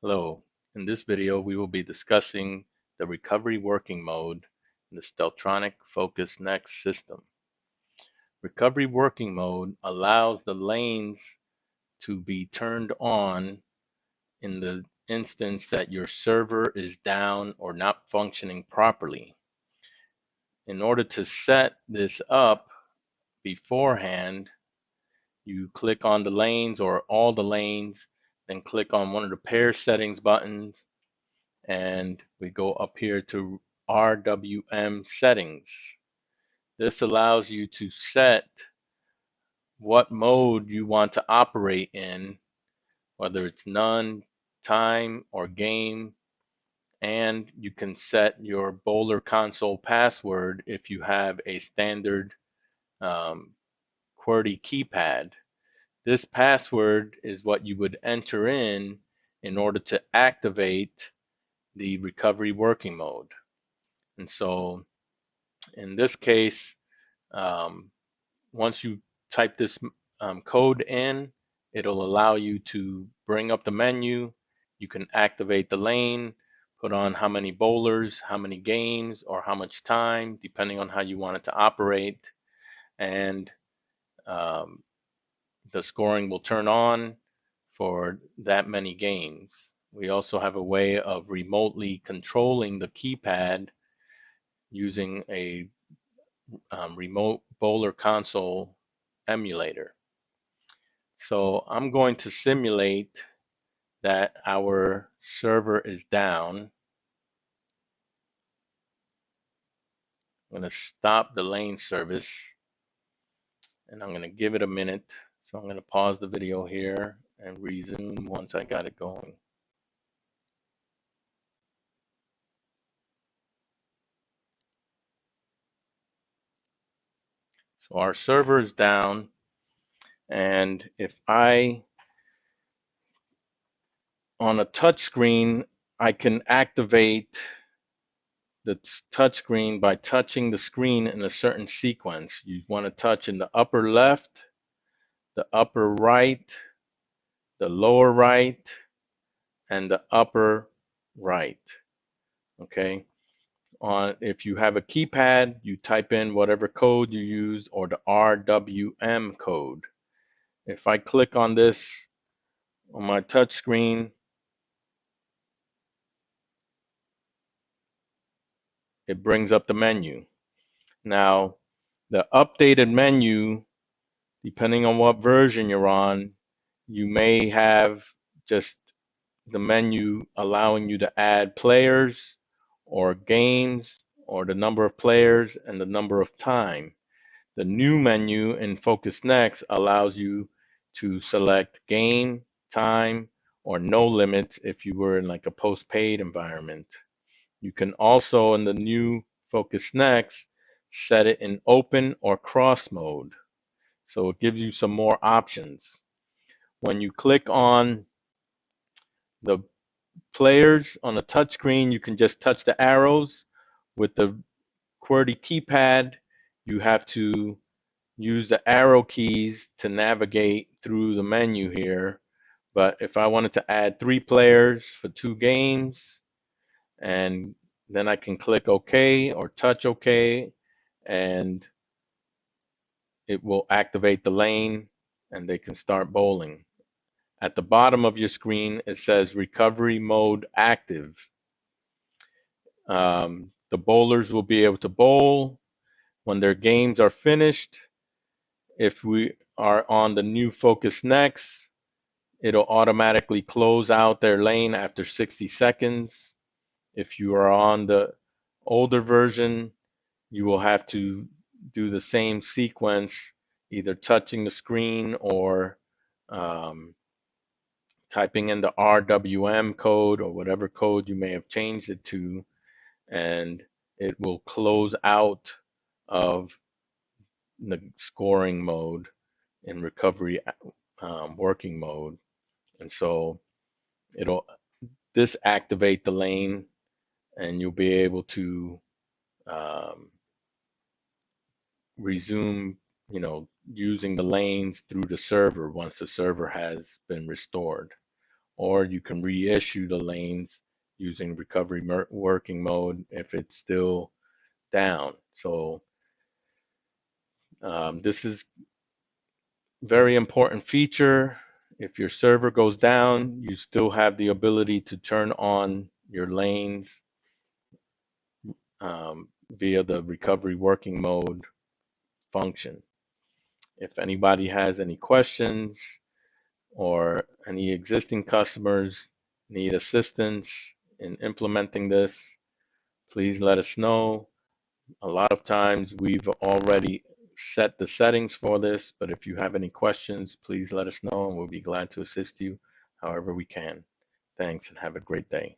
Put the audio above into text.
Hello, in this video we will be discussing the recovery working mode in the Steltronic Focus-NEX system. Recovery working mode allows the lanes to be turned on in the instance that your server is down or not functioning properly. In order to set this up beforehand, you click on the lanes or all the lanes, then click on one of the pair settings buttons, and we go up here to RWM settings. This allows you to set what mode you want to operate in, whether it's none, time, or game, and you can set your Bowler console password if you have a standard QWERTY keypad. This password is what you would enter in order to activate the recovery working mode. And so in this case, once you type this code in, it'll allow you to bring up the menu. You can activate the lane, put on how many bowlers, how many games, or how much time, depending on how you want it to operate. And the scoring will turn on for that many games. We also have a way of remotely controlling the keypad using a remote Bowler console emulator. So I'm going to simulate that our server is down. I'm going to stop the lane service and I'm going to give it a minute. So I'm going to pause the video here and resume once I got it going. So our server is down, and if I, on a touch screen, I can activate the touchscreen by touching the screen in a certain sequence. You want to touch in the upper left, the upper right, the lower right, and the upper right. Okay. If you have a keypad, you type in whatever code you used or the RWM code. If I click on this on my touch screen, it brings up the menu. Now, the updated menu, depending on what version you're on, you may have just the menu allowing you to add players or games or the number of players and the number of time. The new menu in Focus-NEX allows you to select game, time, or no limits if you were in like a post-paid environment. You can also, in the new Focus-NEX, set it in open or cross mode. So it gives you some more options. When you click on the players on the touchscreen, you can just touch the arrows. With the QWERTY keypad, you have to use the arrow keys to navigate through the menu here. But if I wanted to add 3 players for 2 games, and then I can click OK or touch OK, and it will activate the lane and they can start bowling. At the bottom of your screen, it says recovery mode active. The bowlers will be able to bowl when their games are finished. If we are on the new Focus-NEX, it'll automatically close out their lane after 60 seconds. If you are on the older version, you will have to do the same sequence, either touching the screen or typing in the RWM code or whatever code you may have changed it to, and it will close out of the scoring mode in recovery working mode. And so it'll disactivate the lane and you'll be able to resume, using the lanes through the server once the server has been restored. or you can reissue the lanes using recovery working mode if it's still down. So this is very important feature. If your server goes down, you still have the ability to turn on your lanes via the recovery working mode function. If anybody has any questions or any existing customers need assistance in implementing this, please let us know. A lot of times we've already set the settings for this, but if you have any questions, please let us know and we'll be glad to assist you however we can. Thanks and have a great day.